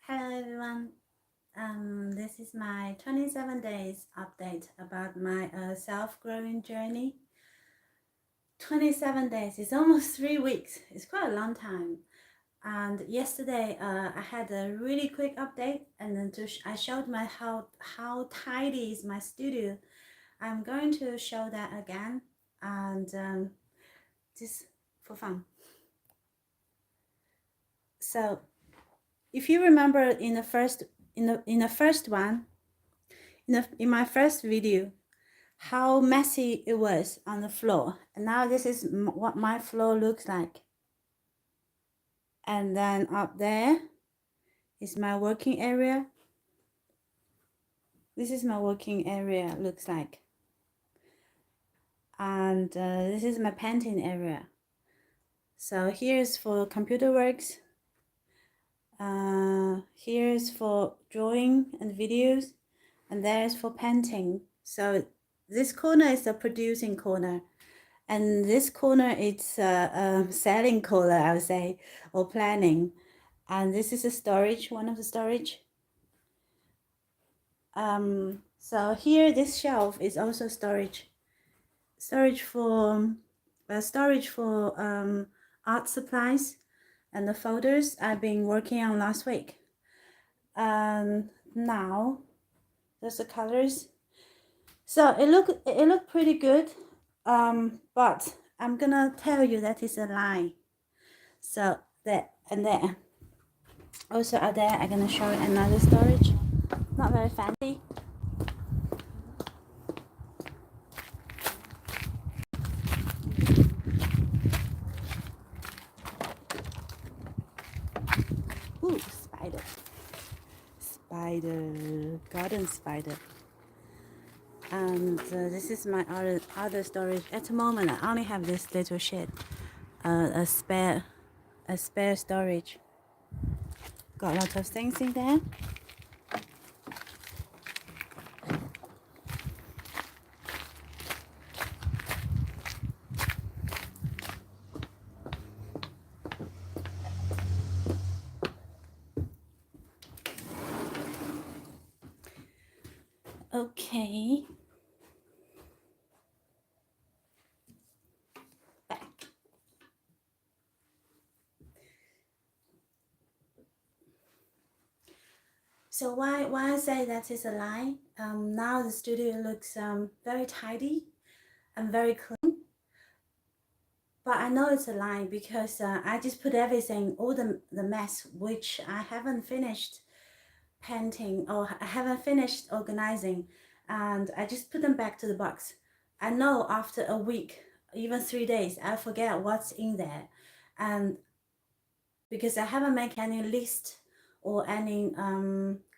Hello everyone. This is my 27 days update about my self-growing journey. 27 days is almost 3 weeks. It's quite a long time. And yesterday I had a really quick update, and then I showed my how tidy is my studio. I'm going to show that again, and just for fun. So if you remember in the first one, in my first video, how messy it was on the floor, and now this is what my floor looks like. And then up there is my working area. This is my working area looks like. And this is my painting area. So here's for computer works. Here's for drawing and videos, and there's for painting. So this corner is the producing corner, and this corner it's a selling corner, I would say, or planning. And this is a storage, one of the storage. So here this shelf is also storage for art supplies and the folders I've been working on last week. Now there's the colors. So it look pretty good, but I'm gonna tell you that is a lie. So there and there. Also out there, I'm gonna show another storage. Not very fancy. Ooh, spider. Spider, garden spider. And this is my other storage. At the moment, I only have this little shed, a spare storage. Got a lot of things in there. Okay. Back. So why I say that is a lie? Now the studio looks very tidy and very clean. But I know it's a lie because I just put everything, all the mess which I haven't finished painting or I haven't finished organizing, and I just put them back to the box. I know after a week, even 3 days, I forget what's in there, and because I haven't made any list or any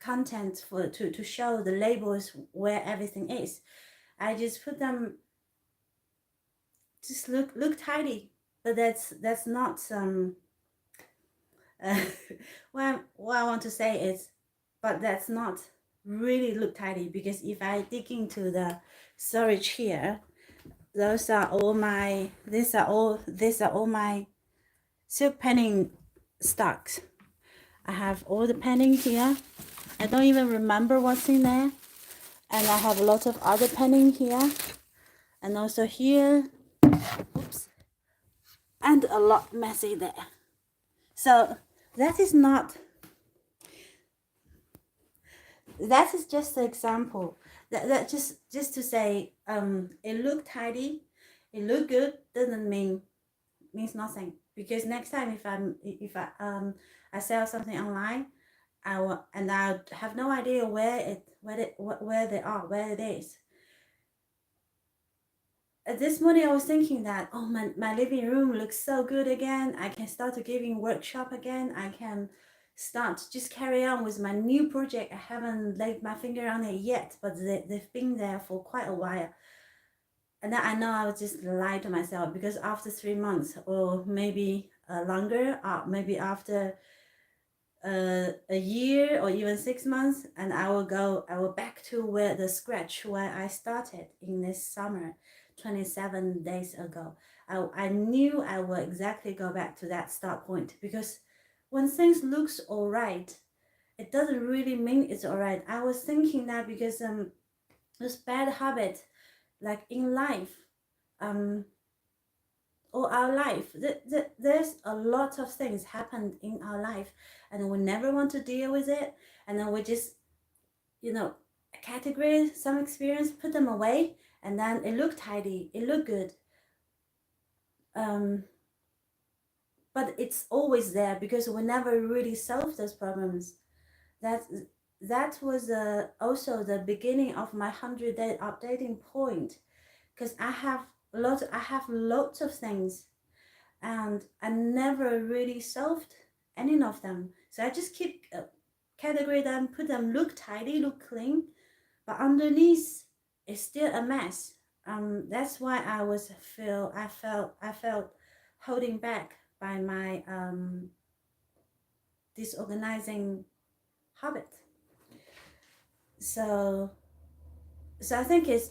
content to show the labels where everything is, I just put them just look tidy, but that's not what I want to say is, but that's not really look tidy, because if I dig into the storage here, these are all my silk painting stocks. I have all the painting here. I don't even remember what's in there, and I have a lot of other painting here, and also here. Oops. And a lot messy there. So that is just an example. That just to say it look tidy, it look good, doesn't means nothing. Because next time if I sell something online, I have no idea where it is. This morning I was thinking that, oh, my living room looks so good again. I can start giving workshop again. I can start just carry on with my new project. I haven't laid my finger on it yet, but they've been there for quite a while. And then I know I was just lie to myself, because after 3 months or maybe longer, maybe after a year or even 6 months, and I will back to where I started in this summer 27 days ago. I knew I would exactly go back to that start point, because when things looks all right, it doesn't really mean it's alright. I was thinking that because this bad habit, like in life, um, or our life, there's a lot of things happened in our life, and we never want to deal with it, and then we just, you know, categorize some experience, put them away, and then it look tidy, it look good. Um, but it's always there because we never really solve those problems. That that was also the beginning of my 100-day updating point, because I have lots of things, and I never really solved any of them. So I just keep category them, put them, look tidy, look clean, but underneath it's still a mess. That's why I felt holding back by my disorganizing habit. So so I think it's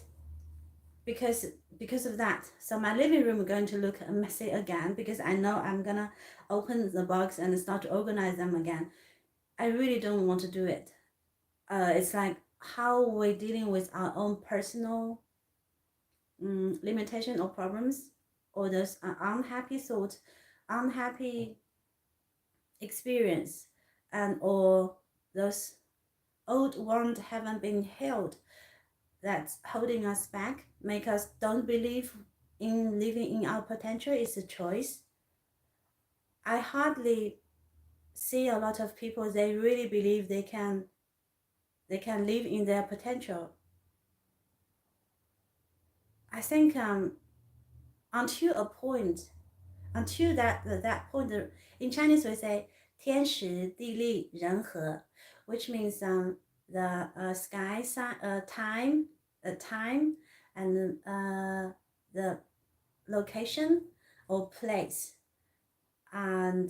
because of that. So my living room is going to look messy again because I know I'm gonna open the box and start to organize them again. I really don't want to do it. It's like how we're dealing with our own personal limitation or problems, or those unhappy thoughts, unhappy experience, and or those old wounds haven't been healed, that's holding us back, make us don't believe in living in our potential is a choice. I hardly see a lot of people, they really believe they can live in their potential. I think until a point, until that point, in Chinese we say 天时地利人和, which means the sky, time, time, and the location or place, and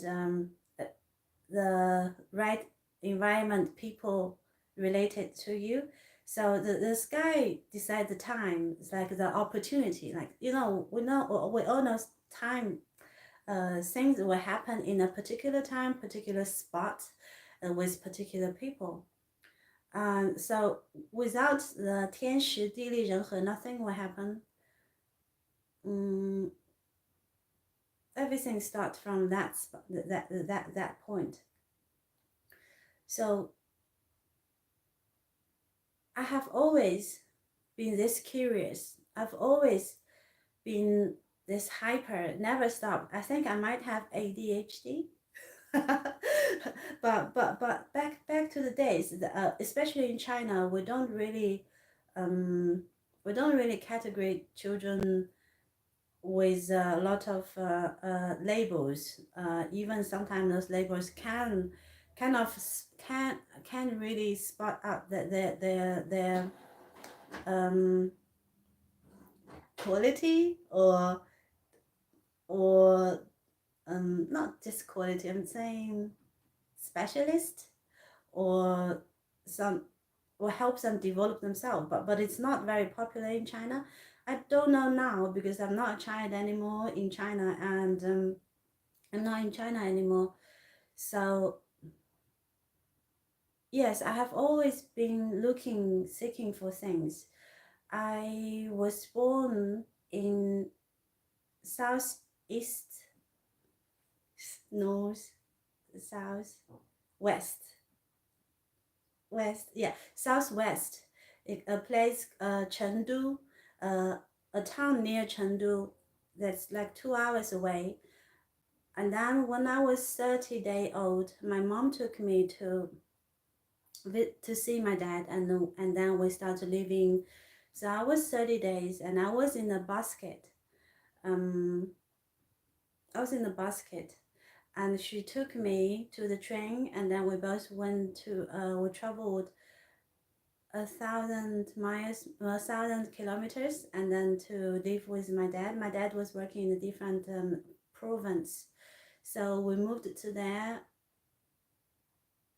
the right environment, people related to you. So the sky decide the time. It's like the opportunity. Like, you know, we all know time. Things will happen in a particular time, particular spot, with particular people. So without the 天时地利人和, nothing will happen. Everything starts from that spot, that point. So I have always been this curious. I've always been this hyper, never stop. I think I might have ADHD. but back to the days, especially in China, we don't really categorize children with a lot of labels. Even sometimes those labels can kind of can really spot out their quality, or not just quality, I'm saying specialist, or some, or help them develop themselves, but it's not very popular in China. I don't know now because I'm not a child anymore in China, and I'm not in China anymore. So yes, I have always been seeking for things. I was born in southeast, north, south, west, yeah, southwest, a place, Chengdu, a town near Chengdu, that's like 2 hours away. And then when I was 30 days old, my mom took me to see my dad, and then we started living. So I was 30 days, and I was in a basket. I was in a basket, and she took me to the train, and then we both went to we traveled 1,000 miles, 1,000 kilometers, and then to live with my dad. My dad was working in a different province, so we moved to there.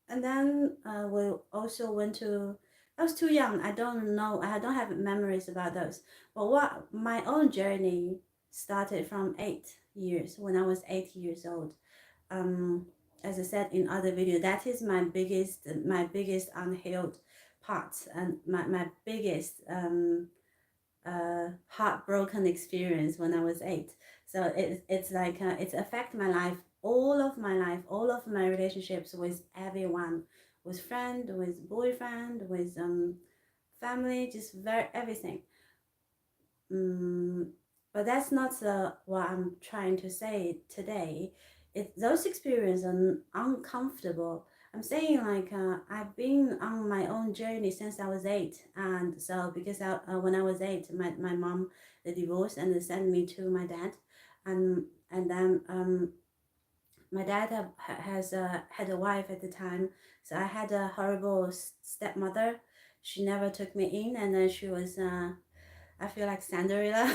And then we also went to, I was too young, I don't know, I don't have memories about those. But what my own journey started from 8 years, when I was 8 years old. as I said in other video, that is my biggest unhealed part, and my biggest heartbroken experience when I was 8. So it's like it's affected my life, all of my life, all of my relationships with everyone, with friend, with boyfriend, with family, just everything. But that's not what I'm trying to say today. Those experiences are uncomfortable. I'm saying like I've been on my own journey since I was 8, and so because when I was 8, my mom they divorced and they sent me to my dad, and then my dad has had a wife at the time, so I had a horrible stepmother. She never took me in, and then she was I feel like Cinderella,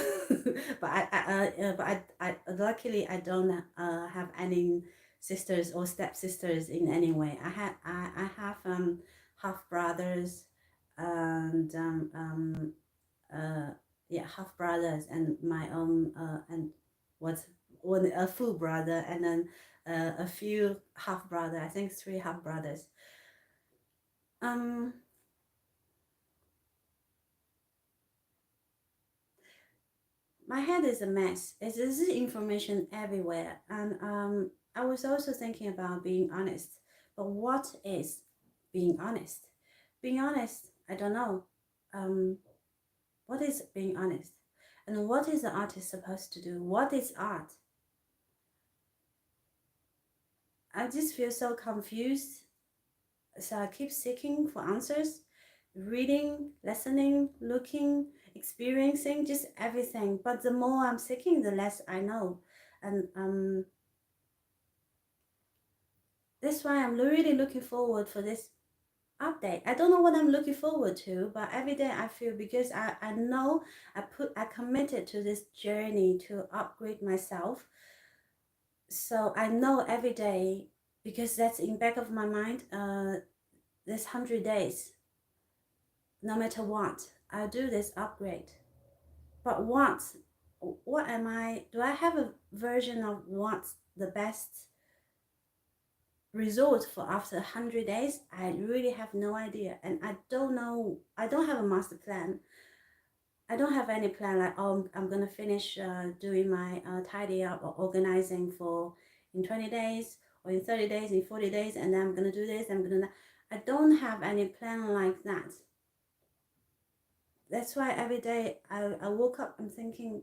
but I luckily I don't have any sisters or stepsisters in any way. I have half brothers and yeah, half brothers and my own and what's one a full brother, and then a few half brother. I think 3 half brothers. My head is a mess. There's information everywhere, and I was also thinking about being honest. But what is being honest? Being honest, I don't know. What is being honest? And what is the artist supposed to do? What is art? I just feel so confused. So I keep seeking for answers, reading, listening, looking, experiencing, just everything. But the more I'm seeking, the less I know. And that's why I'm really looking forward for this update. I don't know what I'm looking forward to, but every day I feel, because I know I committed to this journey to upgrade myself. So I know every day, because that's in back of my mind, this 100 days, no matter what, I'll do this upgrade. But what am I? Do I have a version of what's the best result for after 100 days? I really have no idea, and I don't know. I don't have a master plan. I don't have any plan like, oh, I'm gonna finish doing my tidy up or organizing for in 20 days or in 30 days, in 40 days, and then I'm gonna do this, I'm gonna. I don't have any plan like that. That's why every day I woke up, I'm thinking,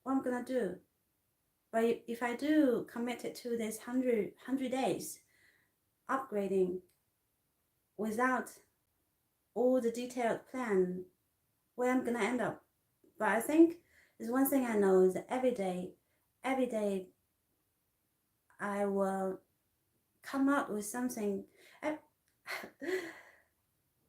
what I'm gonna do. But if I do commit it to this 100 days upgrading without all the detailed plan, where I'm gonna end up. But I think there's one thing I know is that every day I will come out with something.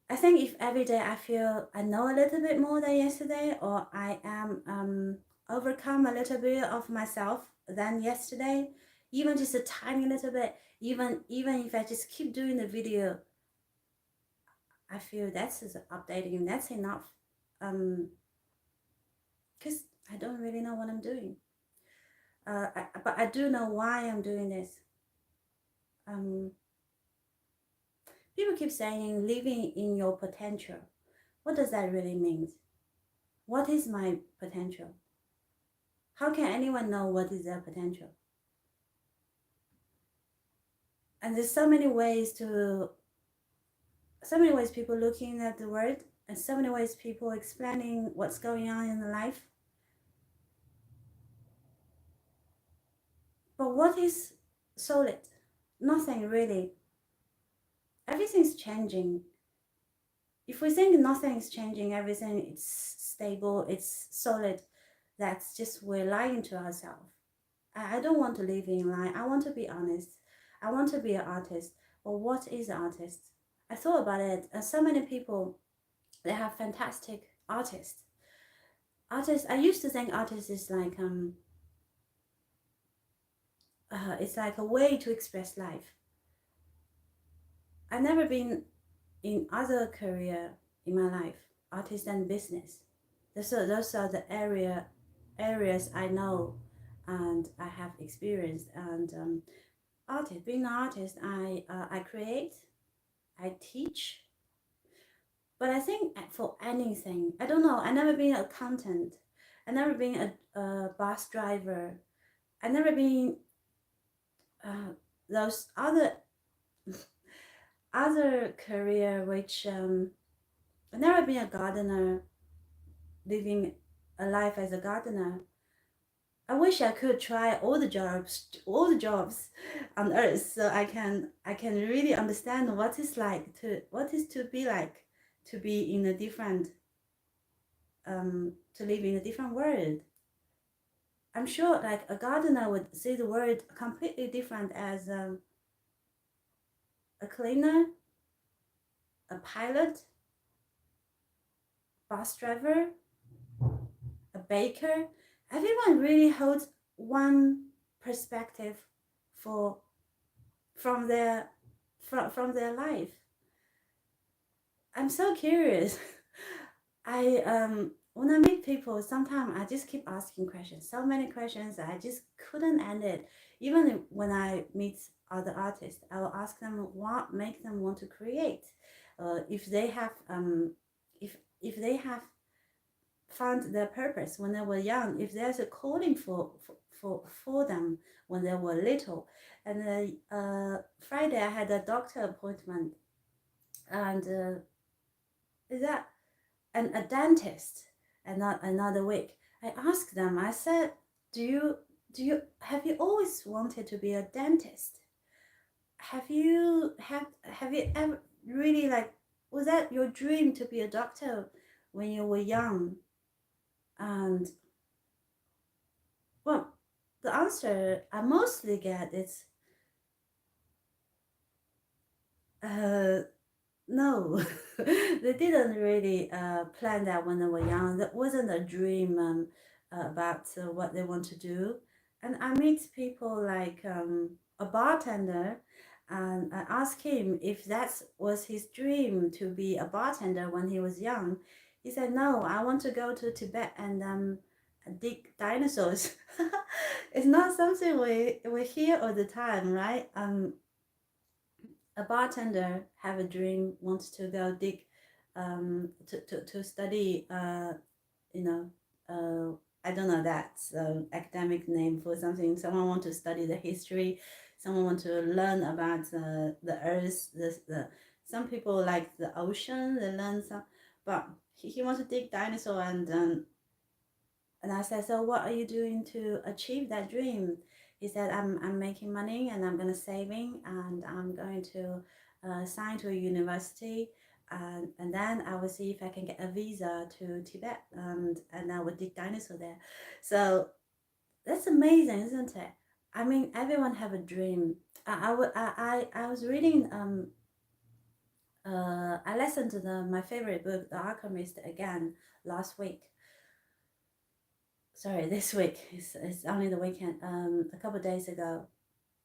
I think if every day I feel I know a little bit more than yesterday, or I am overcome a little bit of myself than yesterday, even just a tiny little bit, even if I just keep doing the video, I feel that's just updating, that's enough. Because I don't really know what I'm doing. But I do know why I'm doing this. People keep saying living in your potential. What does that really mean? What is my potential? How can anyone know what is their potential? And there's so many ways people looking at the world, and so many ways people explaining what's going on in their life. But what is solid? Nothing really. Everything's changing. If we think nothing is changing, everything it's stable, it's solid, that's just we're lying to ourselves. I don't want to live in lie. I want to be honest. I want to be an artist. But what is an artist? I thought about it. So many people, they have fantastic artists. I used to think artist is like it's like a way to express life. I've never been in other career in my life, artist and business. Those are the areas I know and I have experienced. And artist. Being an artist, I create, I teach. But I think for anything, I don't know. I never been an accountant. I never been a bus driver. I never been those other career which I never been a gardener, living a life as a gardener. I wish I could try all the jobs on earth, so I can really understand what is to be like to be in a different to live in a different world. I'm sure like a gardener would see the world completely different as a cleaner, a pilot, bus driver, a baker. Everyone really holds one perspective for from their from their life. I'm so curious. I when I meet people, sometimes I just keep asking questions. So many questions I just couldn't end it. Even when I meet other artists, I will ask them what makes them want to create. If they have if they have found their purpose when they were young, if there's a calling for them when they were little. And Friday I had a doctor appointment, and is that and a dentist, and not another week. I asked them. I said, "Do you have you always wanted to be a dentist? Have you ever really like was that your dream to be a doctor when you were young?" And well, the answer I mostly get is uh no. They didn't really plan that when they were young. That wasn't a dream about what they want to do. And I meet people like a bartender, and I asked him if that was his dream to be a bartender when he was young. He said, "No, I want to go to Tibet and dig dinosaurs." It's not something we hear all the time, right? A bartender have a dream, wants to go dig, to study, you know, I don't know that's academic name for something. Someone want to study the history, someone want to learn about the earth, some people like the ocean, they learn some, but he wants to dig dinosaur, and I said, "So what are you doing to achieve that dream?" He said, I'm making money and I'm gonna saving and I'm going to sign to a university, and then I will see if I can get a visa to Tibet, and I will dig dinosaur there." So that's amazing, isn't it? I mean, everyone have a dream. I was reading I listened to my favorite book, The Alchemist, again last week. Sorry, this week. It's only the weekend. A couple of days ago.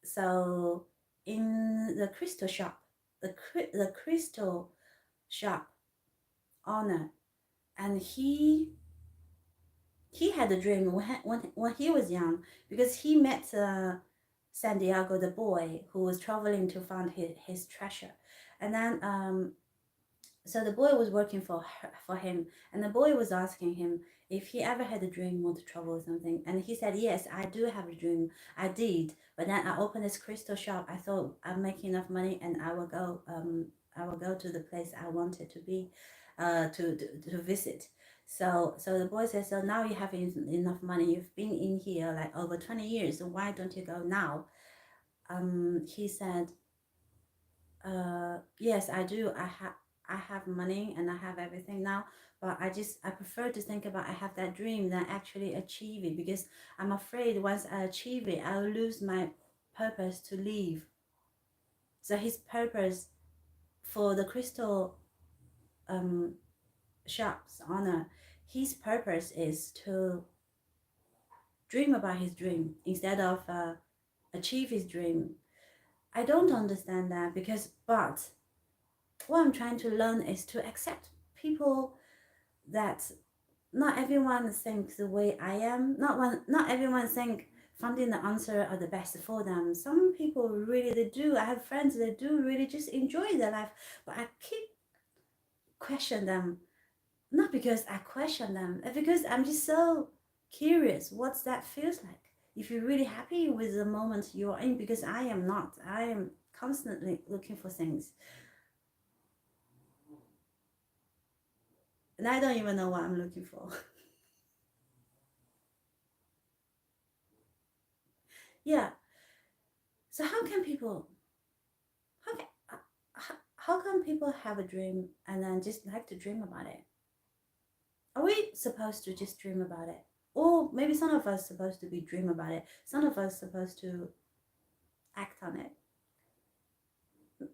So in the crystal shop, the crystal shop owner, and he had a dream when he was young, because he met Santiago, the boy who was traveling to find his treasure, and then so the boy was working for him, and the boy was asking him if he ever had a dream want to travel or something, and he said, "Yes, I do have a dream. I did, but then I opened this crystal shop. I thought I'm making enough money, and I will go to the place I wanted to be, to visit." So the boy says, "So now you have enough money. You've been in here like over 20 years. So why don't you go now?" He said, yes, I do. I have money and I have everything now, but I prefer to think about I have that dream than actually achieve it, because I'm afraid once I achieve it, I'll lose my purpose to live. So his purpose for the crystal um shop's owner, his purpose is to dream about his dream instead of achieve his dream. I don't understand that, because but what I'm trying to learn is to accept people, that not everyone thinks the way I am. Not everyone think finding the answer are the best for them. Some people really, they do. I have friends that do really just enjoy their life, but I keep question them, not because I question them, because I'm just so curious what that feels like. If you're really happy with the moment you're in, because I am not. I am constantly looking for things. And I don't even know what I'm looking for. Yeah. So how can, how come people have a dream and then just like to dream about it? Are we supposed to just dream about it? Or maybe some of us supposed to be dream about it. Some of us supposed to act on it.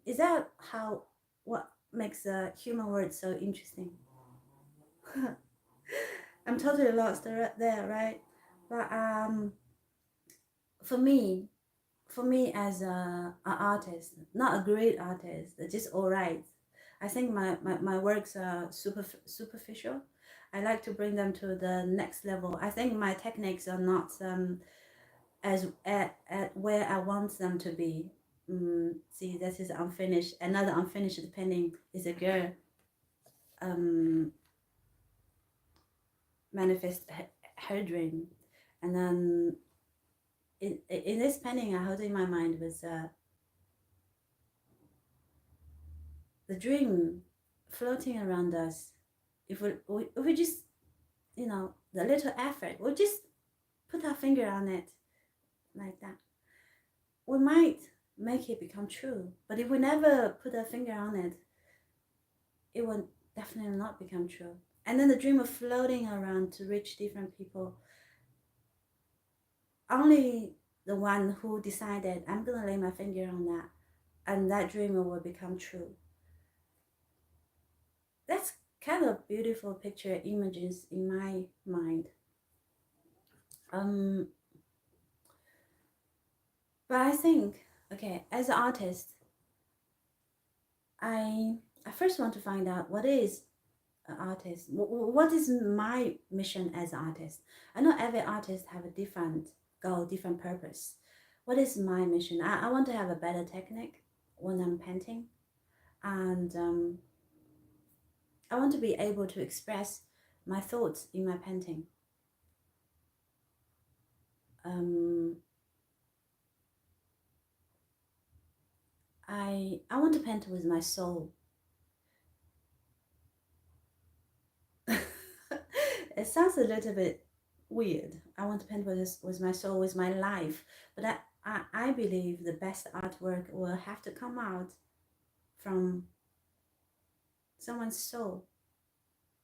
Is that how, what makes the human world so interesting? I'm totally lost there, right? But for me, as an artist, not a great artist, just all right. I think my works are superficial. I like to bring them to the next level. I think my techniques are not as at where I want them to be. See, this is unfinished. Another unfinished painting is a girl manifest her dream, and then in this painting I hold in my mind was the dream floating around us. If we just, the little effort, we just put our finger on it like that, we might make it become true. But if we never put our finger on it, it will definitely not become true. And then the dream of floating around to reach different people, only the one who decided I'm gonna lay my finger on that, and that dream will become true. That's kind of beautiful picture images in my mind. Um, but I think, okay, as an artist, I first want to find out what is an artist. What is my mission as an artist? I know every artist have a different goal, different purpose. What is my mission? I want to have a better technique when I'm painting, and I want to be able to express my thoughts in my painting. I want to paint with my soul. It sounds a little bit weird. I want to paint with my soul, with my life. But I believe the best artwork will have to come out from someone's soul,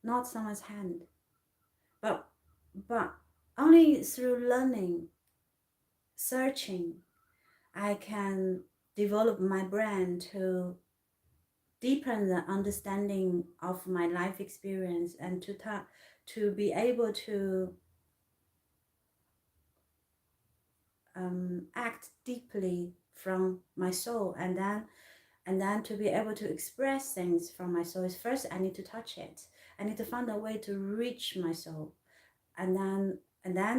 not someone's hand. But but only through learning, searching, I can develop my brain to deepen the understanding of my life experience, and to be able to act deeply from my soul, and then to be able to express things from my soul. Is first I need to touch it. I need to find a way to reach my soul, and then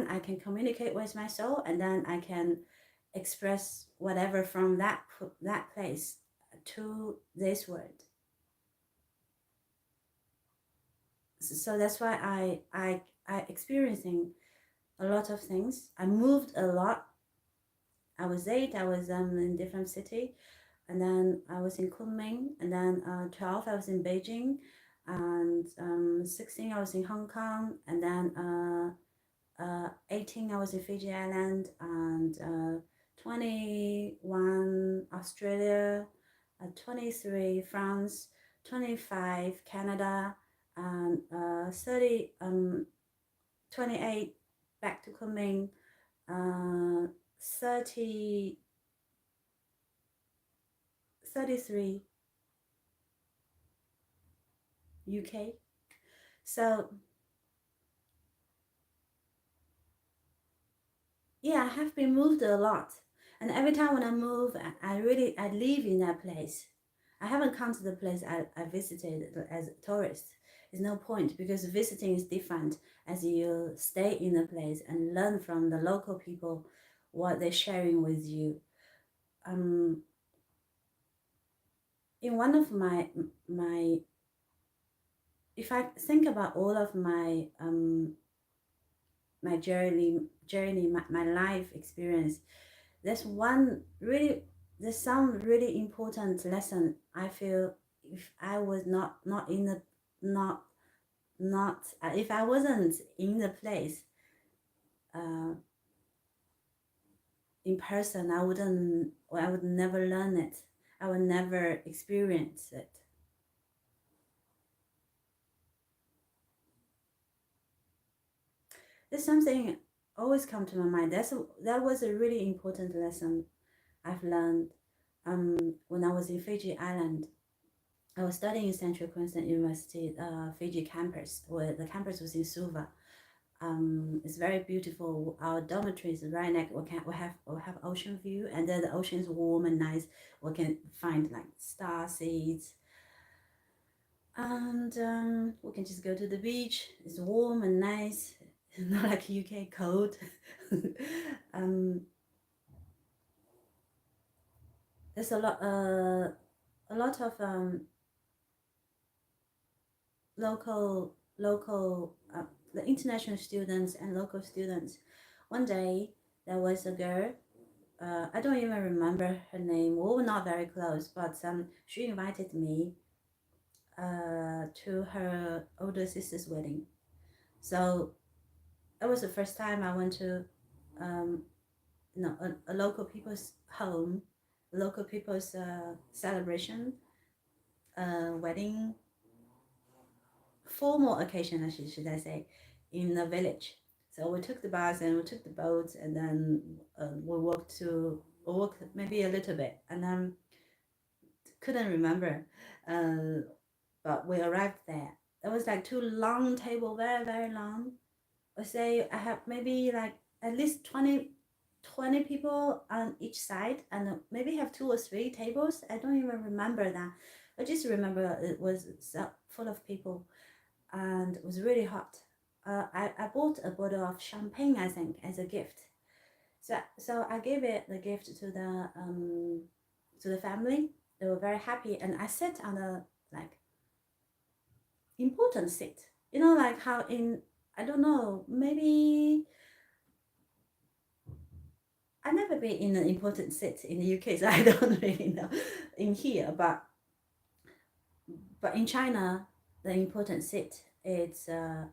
I can communicate with my soul, and then I can express whatever from that place to this world. So that's why I experiencing a lot of things. I moved a lot. I was 8. I was in different city, and then I was in Kunming, and then 12 I was in Beijing, and 16 I was in Hong Kong, and then 18 I was in Fiji Island, and 21 Australia, 23 France, 25 Canada, and 28 back to Kunming, 30 33 UK. So yeah, I have been moved a lot. And every time when I move, I live in that place. I haven't come to the place I visited as a tourist. There's no point, because visiting is different as you stay in the place and learn from the local people what they're sharing with you. In one of my if I think about all of my my journey, my life experience, there's one really, there's some really important lesson I feel if I was not in the not not if I wasn't in the place uh, in person, I would never learn it. I would never experience it. There's something always come to my mind. That was a really important lesson I've learned when I was in Fiji Island. I was studying in Central Queensland University, Fiji campus, where the campus was in Suva. It's very beautiful. Our dormitory is right next. We have ocean view, and then the ocean is warm and nice. We can find like star seeds, and we can just go to the beach. It's warm and nice, not like UK cold. There's a lot of local the international students and local students. One day there was a girl. I don't even remember her name. We were not very close, but she invited me to her older sister's wedding. So it was the first time I went to a local people's home, local people's celebration, wedding, formal occasion, should I say, in the village. So we took the bus and we took the boat, and then we walked maybe a little bit, and then couldn't remember, but we arrived there. There was like two long table, very very long. I say I have maybe like at least 20 people on each side, and maybe have 2 or 3 tables. I don't even remember that. I just remember it was full of people, and it was really hot. I bought a bottle of champagne, I think, as a gift. So I gave it the gift to the family. They were very happy, and I sat on a like important seat. You know, like how in, I don't know, maybe I've never been in an important seat in the UK, so I don't really know in here. But in China, the important seat it's and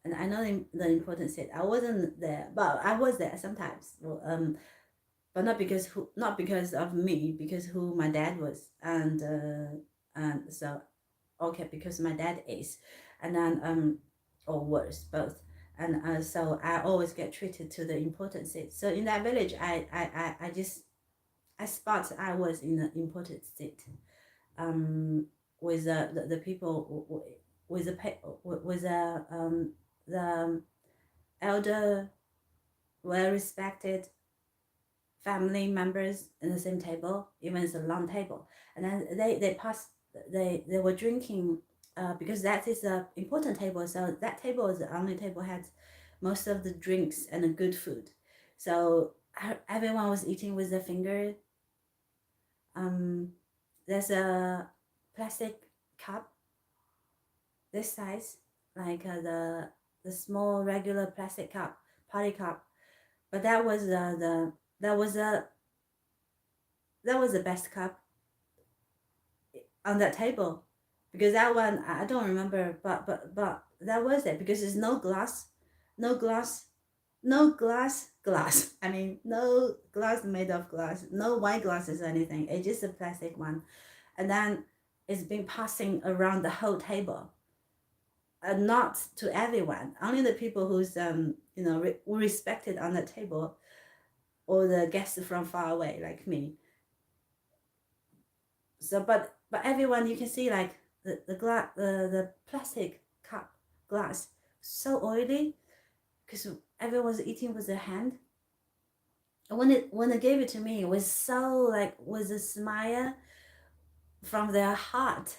I know the important seat. I wasn't there, but I was there sometimes. Well, but not because of me, because who my dad was, and so okay, because my dad is, and then or worse both, and so I always get treated to the important seat. So in that village, I just I spot I was in the important seat, with the people with the elder, well respected family members in the same table, even it's a long table. And then they passed, they were drinking, because that is a important table. So that table is the only table had most of the drinks and the good food. So everyone was eating with their finger. There's a plastic cup this size, like the small regular plastic cup, party cup. But that was that was a that was the best cup on that table, because that one I don't remember, but that was it, because there's no glass, no glass, no glass. I mean, no glass made of glass, no wine glasses or anything. It's just a plastic one, and then it's been passing around the whole table. Not to everyone, only the people who's respected on the table, or the guests from far away like me. So but everyone, you can see like the glass, the plastic cup glass, so oily, because everyone was eating with their hand. And when they gave it to me, it was so like, with a smile from their heart.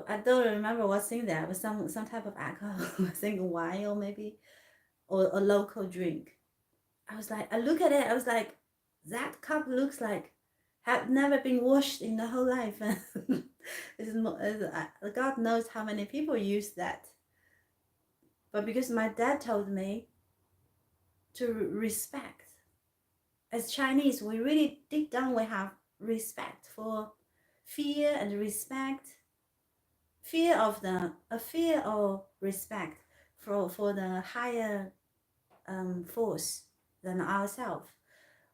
I don't remember what's in there. It was some type of alcohol. I think wine, or maybe, or a local drink. I was like, I look at it, I was like, that cup looks like have never been washed in the whole life. God knows how many people use that. But because my dad told me to respect, as Chinese, we really deep down we have respect for fear and respect, fear of the a fear or respect for the higher force than ourselves.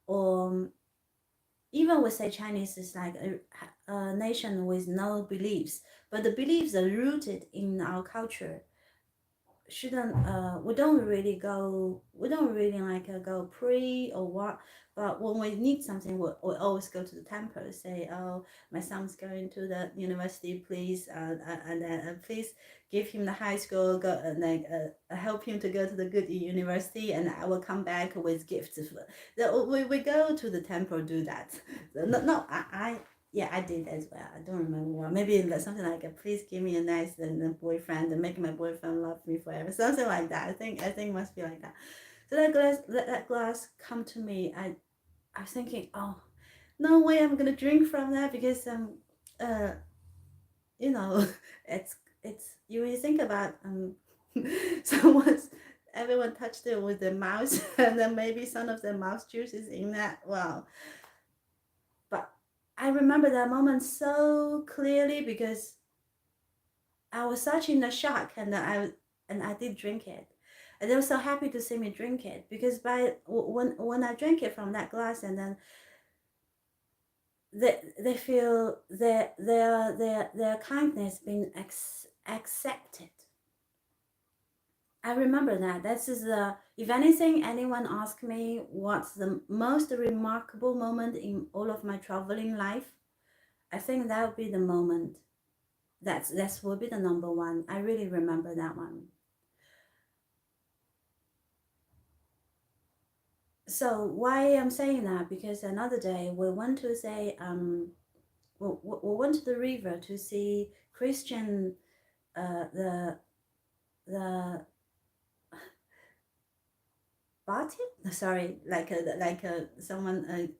Or even we say Chinese is like a nation with no beliefs, but the beliefs are rooted in our culture. Shouldn't we don't really like go pray or what, but when we need something we always go to the temple, say, oh, my son's going to the university, please, and please give him the high school, go help him to go to the good university, and I will come back with gifts. We go to the temple, do that. No, I yeah, I did as well. I don't remember what. Maybe something like, please give me a nice boyfriend and make my boyfriend love me forever. Something like that. I think must be like that. So that glass come to me. I was thinking, oh, no way I'm gonna drink from that, because uh you know it's you think about someone's everyone touched it with their mouth and then maybe some of the mouth juice is in that. Wow. But I remember that moment so clearly because I was such in a shock, and I did drink it, and they were so happy to see me drink it, because when I drank it from that glass, and then they feel their kindness being accepted. I remember that. This is if anything, anyone ask me what's the most remarkable moment in all of my traveling life, I think that would be the moment. That will be the number one. I really remember that one. So why I'm saying that, because another day we went to say we went to the river to see Christian the body, sorry, like someone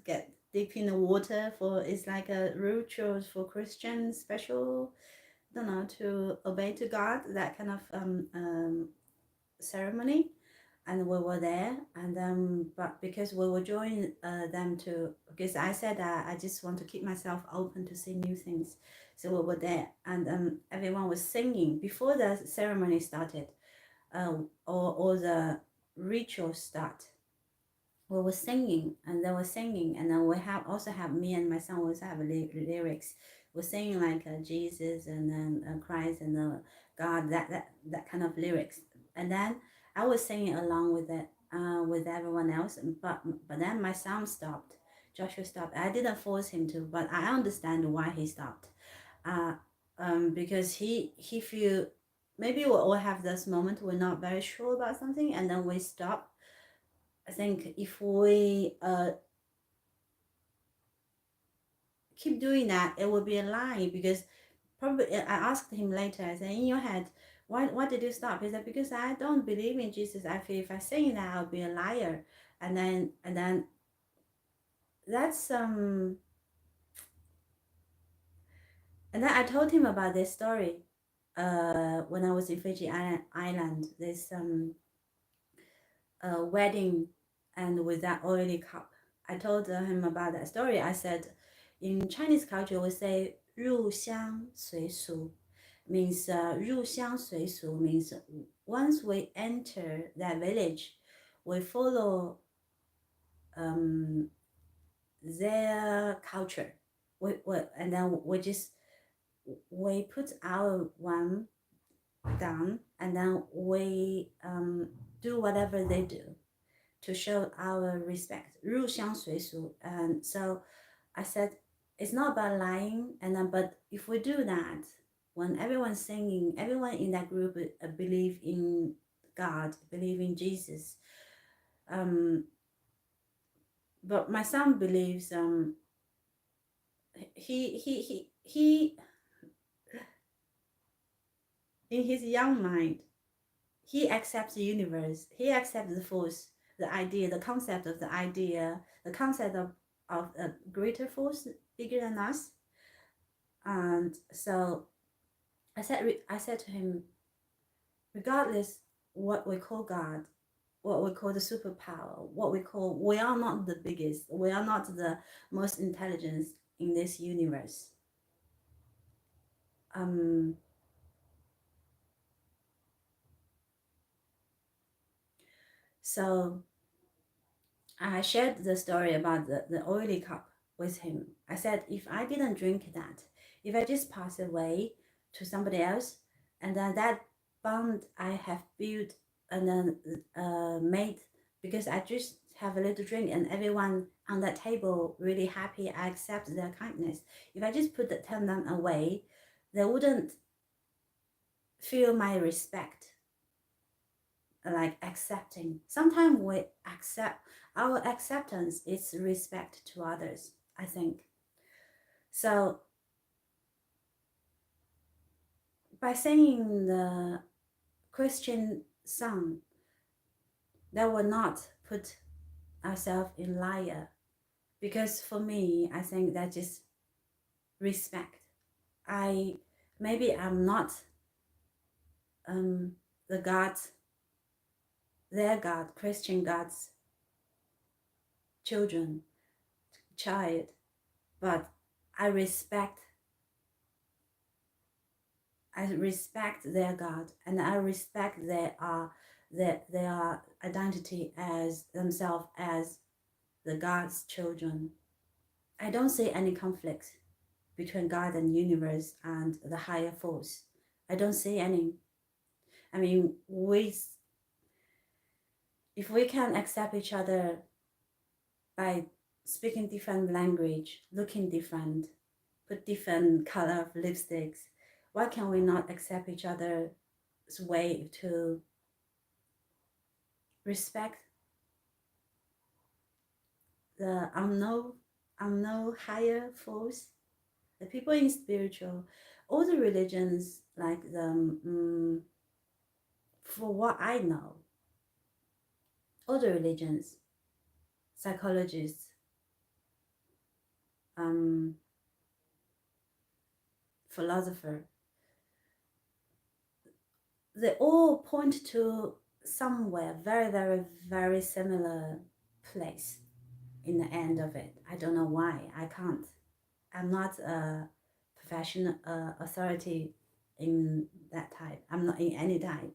get deep in the water for, it's like a rituals for Christian special, I don't know, to obey to God, that kind of ceremony. And we were there, and but because we were joining them to, because I said I just want to keep myself open to see new things, so we were there, and everyone was singing before the ceremony started, or the ritual start. We were singing, and they were singing, and then we have also have me and my son also have lyrics. We're singing like Jesus and then Christ and God, that kind of lyrics, and then I was singing along with it with everyone else, but then my son stopped. Joshua stopped. I didn't force him to, but I understand why he stopped. Uh, because he feel maybe we'll have this moment we're not very sure about something, and then we stop. I think if we keep doing that, it will be a lie, because probably I asked him later, I said, in your head, why did you stop? He said, because I don't believe in Jesus. I feel if I say that, I'll be a liar. And then that's and then I told him about this story when I was in Fiji Island, this wedding, and with that oily cup. I told him about that story. I said, in Chinese culture, we say 入乡随俗, means 入乡随俗 means once we enter that village, we follow their culture. And then we put our one down, and then we do whatever they do to show our respect. 入乡随俗. And so I said, it's not about lying, and then but if we do that, when everyone's singing, everyone in that group believe in God, believe in Jesus. But my son believes he in his young mind, he accepts the universe, he accepts the force, the idea, the concept of the idea, the concept of a greater force bigger than us. And so I said to him, regardless what we call God, what we call the superpower, we are not the biggest, we are not the most intelligent in this universe. So I shared the story about the oily cup with him. I said, if I didn't drink that, if I just pass away to somebody else, and then that bond I have built and then made, because I just have a little drink and everyone on that table really happy, I accept their kindness. If I just turn them away, they wouldn't feel my respect, like accepting. Sometimes we accept, our acceptance is respect to others, I think. So by singing the Christian song, that will not put ourselves in liar, because for me, I think that just respect. Maybe I'm not the God's, their God, Christian God's child, but I respect their God, and I respect their identity as themselves as the God's children. I don't see any conflict between God and universe and the higher force. I don't see any. I mean, if we can accept each other by speaking different language, looking different, put different color of lipsticks, why can we not accept each other's way to respect the unknown higher force? The people in spiritual, all the religions, like for what I know, all the religions, psychologists, philosopher, they all point to somewhere very, very, very similar place in the end of it. I don't know why. I'm not a professional authority in that type. I'm not in any type.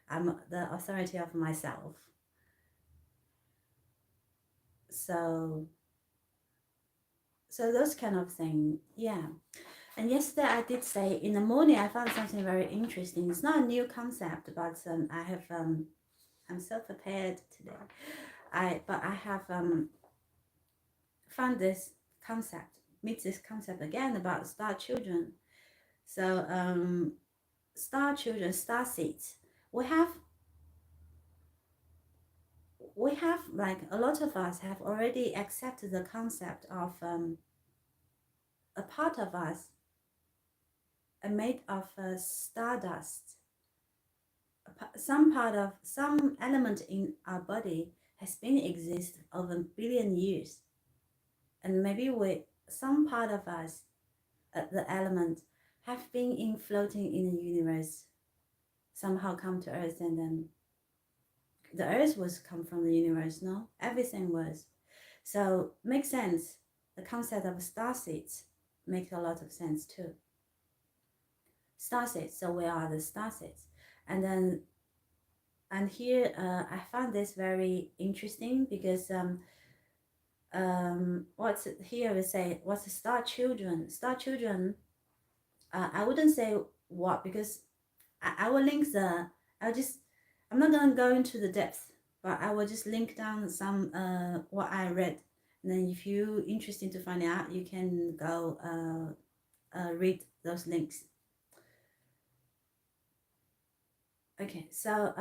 I'm the authority of myself. So those kind of thing, yeah. And yesterday I did say in the morning I found something very interesting. It's not a new concept, but I have I'm so prepared today. I have found this concept, meet this concept again about star children. So star children, star seeds. We have like a lot of us have already accepted the concept of a part of us made of stardust. Some element in our body has been exist over a billion years, and maybe some part of us, the element, have been in floating in the universe, somehow come to Earth, and then the Earth was come from the universe. No, everything was. So makes sense. The concept of star seeds makes a lot of sense too. Star seeds. So we are the star seeds, and here I found this very interesting because what's here we say what's the star children? Star children. I wouldn't say what, because I will link I'm not gonna go into the depth, but I will just link down some what I read, and then if you're interested to find out, you can go read those links. Okay, so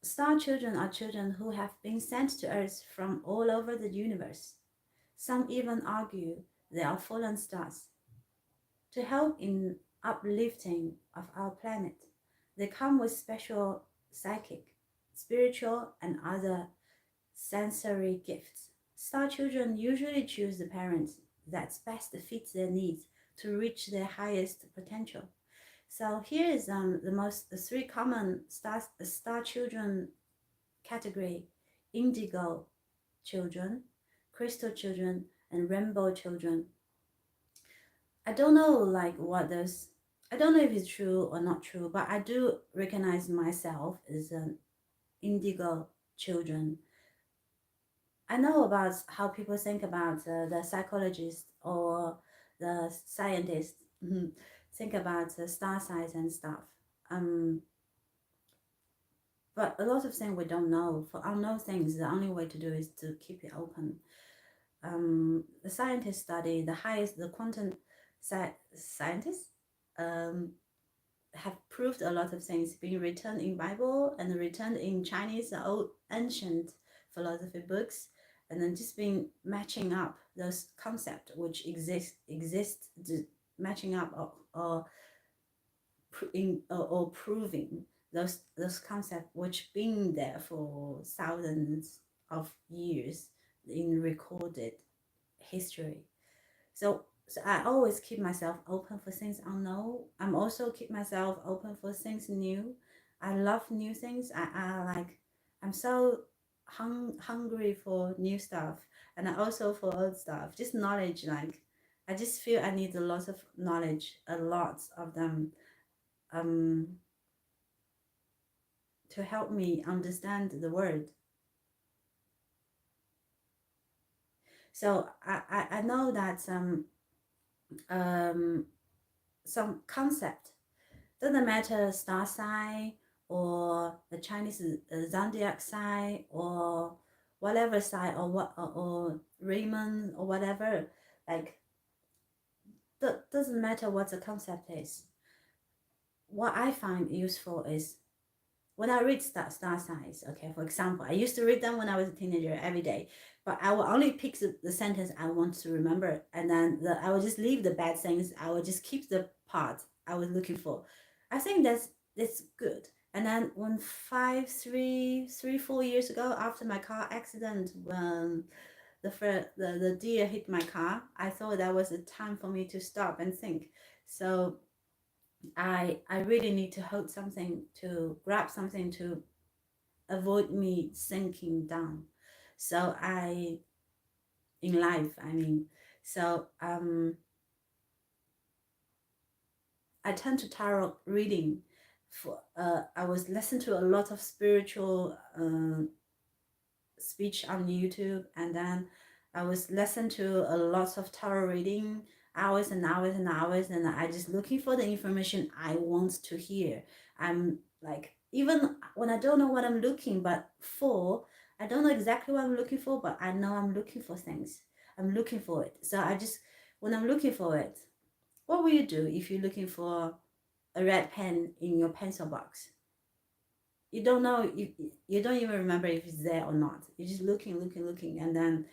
star children are children who have been sent to Earth from all over the universe. Some even argue they are fallen stars. To help in uplifting of our planet, they come with special spiritual and other sensory gifts. Star children usually choose the parents that best fits their needs to reach their highest potential. So here is the three common star children category: indigo children, crystal children, and rainbow children. I don't know like what those. I don't know if it's true or not true, but I do recognize myself as an indigo children. I know about how people think about the psychologist or the scientist think about the star signs and stuff. Um, but a lot of things we don't know. For unknown things, the only way to do is to keep it open. The scientists study the quantum scientists have proved a lot of things being written in Bible and written in Chinese old ancient philosophy books, and then just been matching up those concepts which exist matching up or proving those concepts which been there for thousands of years in recorded history. So I always keep myself open for things unknown. I'm also keep myself open for things new. I love new things. I'm so hungry for new stuff, and I also for old stuff. Just knowledge, like I just feel I need a lot of knowledge, a lot of them, to help me understand the world. So I know that some concept doesn't matter star sign or the Chinese zodiac sign or whatever sign or or Raymond or whatever, like that doesn't matter what the concept is. What I find useful is when I read star signs. Okay, for example, I used to read them when I was a teenager every day, but I will only pick the sentence I want to remember, and then I will just leave the bad things. I will just keep the part I was looking for. I think that's good. And then when 4 years ago, after my car accident, when the deer hit my car, I thought that was a time for me to stop and think. So I really need to hold something, to grab something to avoid me sinking down. So in life, I mean, so I turn to tarot reading. I was listening to a lot of spiritual speech on YouTube, and then I was listening to a lot of tarot reading, hours and hours and hours, and I just looking for the information I want to hear. I'm like, even when I don't know what I'm looking but for, I don't know exactly what I'm looking for, but I know I'm looking for things. I'm looking for it. So when I'm looking for it, what will you do if you're looking for a red pen in your pencil box? You don't know, you don't even remember if it's there or not. You're just looking, and then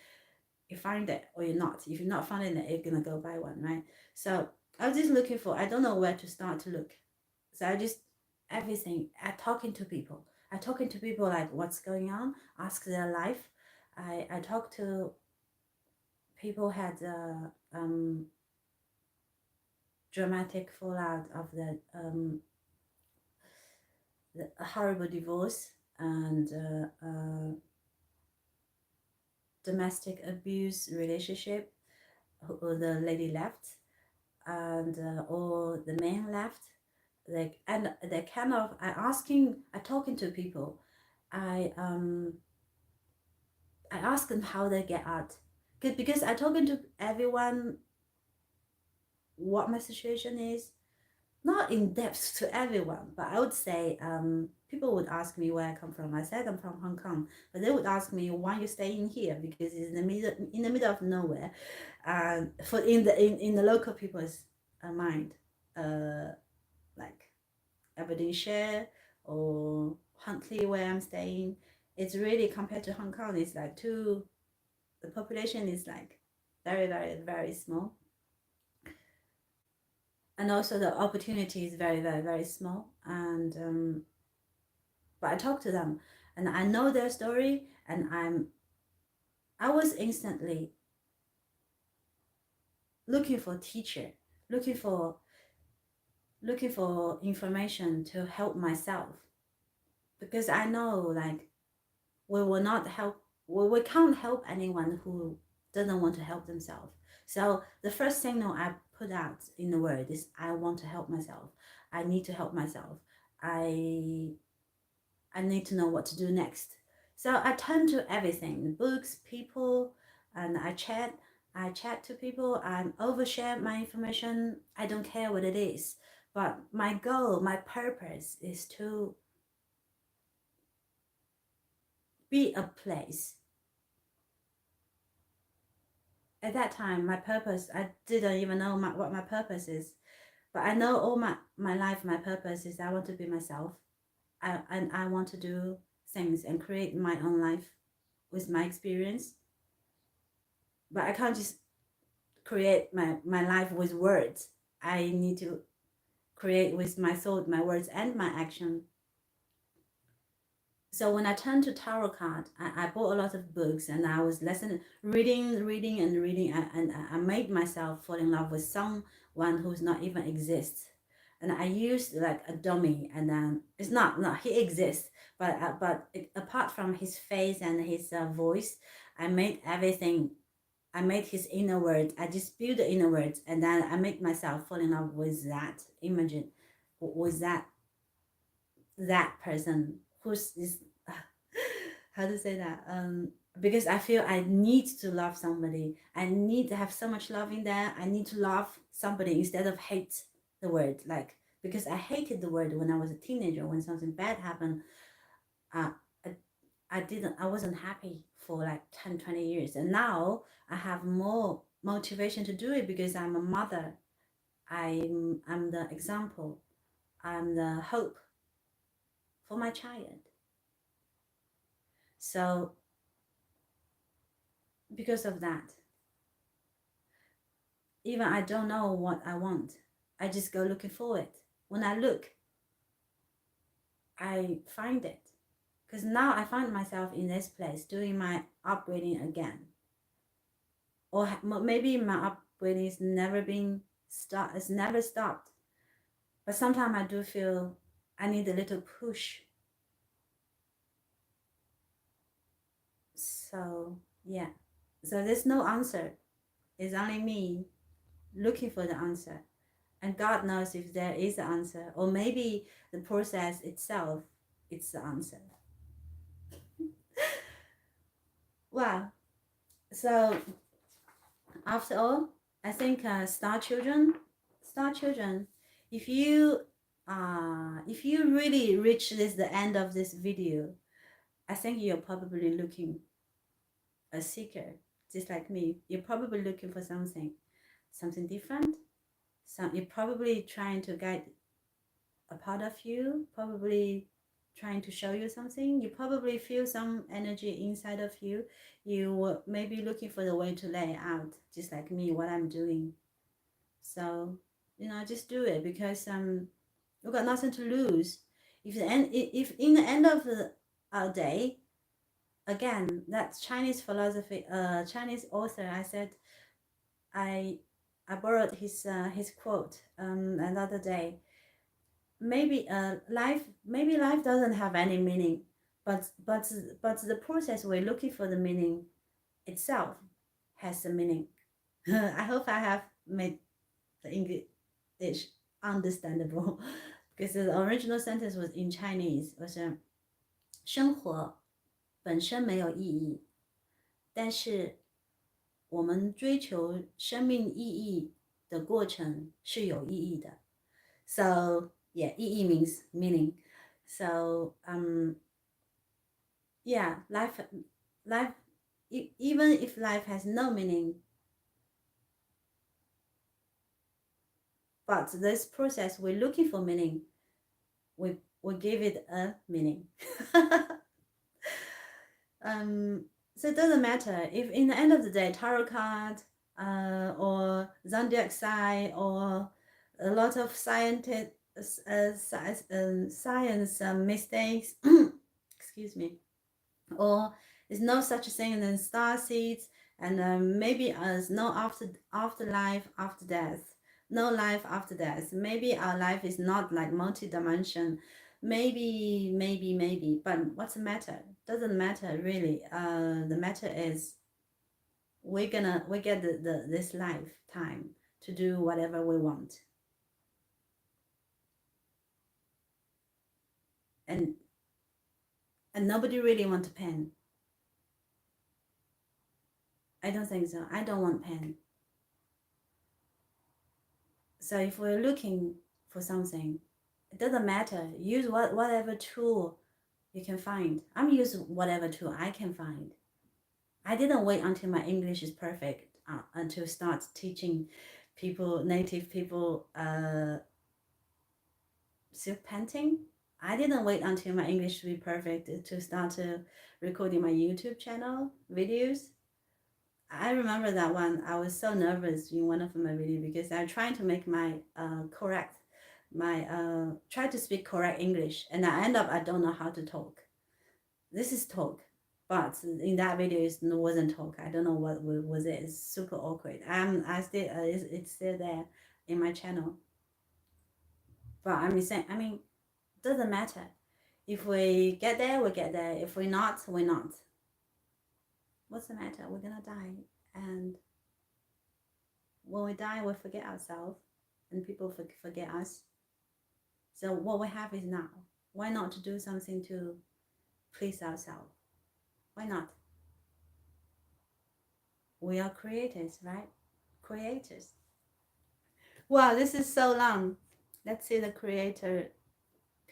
you find it or you're not. If you're not finding it, you're gonna go buy one, right? So I was just looking for, I don't know where to start to look. So I just, everything, I talking to people like what's going on, ask their life. I talk to people had dramatic fallout of the horrible divorce and domestic abuse relationship, or the lady left and or the man left, like, and they kind of, I talking to people, I ask them how they get out, because I talking to everyone what my situation is, not in depth to everyone, but I would say people would ask me where I come from. I said I'm from Hong Kong, but they would ask me why you staying here, because it's in the middle of nowhere, and for in the local people's mind, like Aberdeenshire or Huntley where I'm staying, it's really, compared to Hong Kong, it's like the population is like very very very small, and also the opportunity is very very very small. And but I talk to them, and I know their story, and I was instantly looking for teacher, looking for information to help myself, because I know like we will not help, we can't help anyone who doesn't want to help themselves. So the first signal I put out in the world is I want to help myself. I need to help myself. I need to know what to do next. So I turn to everything, books, people, and I chat to people, I overshare my information. I don't care what it is. But my goal, my purpose is to be a place. At that time, my purpose, I didn't even know what my purpose is. But I know all my life, my purpose is I want to be myself. And I want to do things and create my own life with my experience. But I can't just create my life with words. I need to create with my thought, my words, and my action. So when I turned to tarot card, I bought a lot of books, and I was reading, and I made myself fall in love with someone who's not even exists. And I used like a dummy, and then it's not he exists, but apart from his face and his voice, I made everything. I made his inner words. I just built the inner words, and then I made myself fall in love with that image, with that person who's is how to say that, because I feel I need to love somebody. I need to have so much love in there. I need to love somebody instead of hate the word, like, because I hated the word when I was a teenager. When something bad happened, uh, I wasn't happy for like 10-20 years, and now I have more motivation to do it because I'm a mother. I'm the example. I'm the hope for my child. So because of that, even I don't know what I want, I just go looking for it. When I look, I find it. Because now I find myself in this place doing my upgrading again. Or maybe my upgrading is never been stopped. It's never stopped. But sometimes I do feel I need a little push. So yeah. So there's no answer. It's only me looking for the answer. And God knows if there is an answer, or maybe the process itself, it's the answer. Wow. So after all, I think star children, if you really reach the end of this video, I think you're probably looking a seeker, just like me. You're probably looking for something different. You're probably trying to guide a part of you, probably trying to show you something. You probably feel some energy inside of you. You were maybe looking for the way to lay it out, just like me, what I'm doing. So, just do it, because you've got nothing to lose. If in the end of our day, again, that's Chinese philosophy, Chinese author. I said, I borrowed his quote another day. Maybe life doesn't have any meaning, but the process we're looking for the meaning itself has a meaning. I hope I have made the English understandable, because the original sentence was in Chinese, was 生活本身没有意义，但是我们追求生命意义的过程是有意义的。So yeah, 意义 means meaning. So yeah, life, even if life has no meaning, but this process we're looking for meaning, we give it a meaning. So it doesn't matter if in the end of the day tarot card or zodiac sign or a lot of science mistakes excuse me, or there's no such thing as star seeds, and maybe there's no afterlife after death, no life after death. Maybe our life is not like multi-dimension. Maybe, but what's the matter? Doesn't matter really. The matter is we get this lifetime to do whatever we want, and nobody really want to pain. I don't think so. I don't want pain. So if we're looking for something, it doesn't matter. Use whatever tool you can find. I'm using whatever tool I can find. I didn't wait until my English is perfect until start teaching people, native people, silk painting. I didn't wait until my English to be perfect to start recording my YouTube channel videos. I remember that one. I was so nervous in one of my videos because I'm trying to make my try to speak correct English, and I end up I don't know how to talk. This is talk, but in that video it wasn't talk. I don't know what was it. It's super awkward. I still it's still there in my channel. But I'm saying, I mean, doesn't matter. If we get there, we get there. If we're not, we're not. What's the matter? We're gonna die, and when we die, we forget ourselves, and people forget us. So what we have is now. Why not to do something to please ourselves? Why not? We are creators, right? Creators. Wow, this is so long. Let's see the creator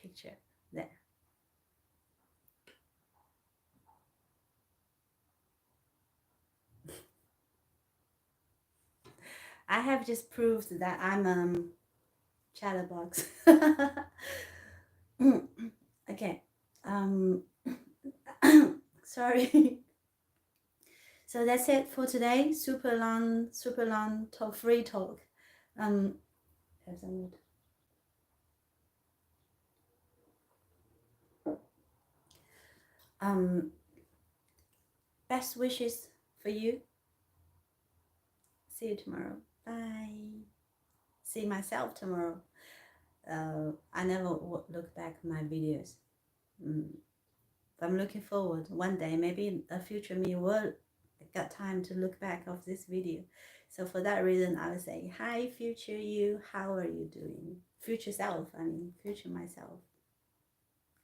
picture there. I have just proved that I'm chatterbox. Okay. Sorry. So that's it for today. Super long talk, free talk. Have some best wishes for you. See you tomorrow. Bye. See myself tomorrow. I never look back my videos. But I'm looking forward one day, maybe a future me will get time to look back of this video. So for that reason, I would say, hi, future you, how are you doing? Future self, I mean, future myself.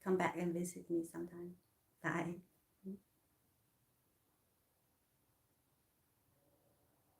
Come back and visit me sometime. Bye.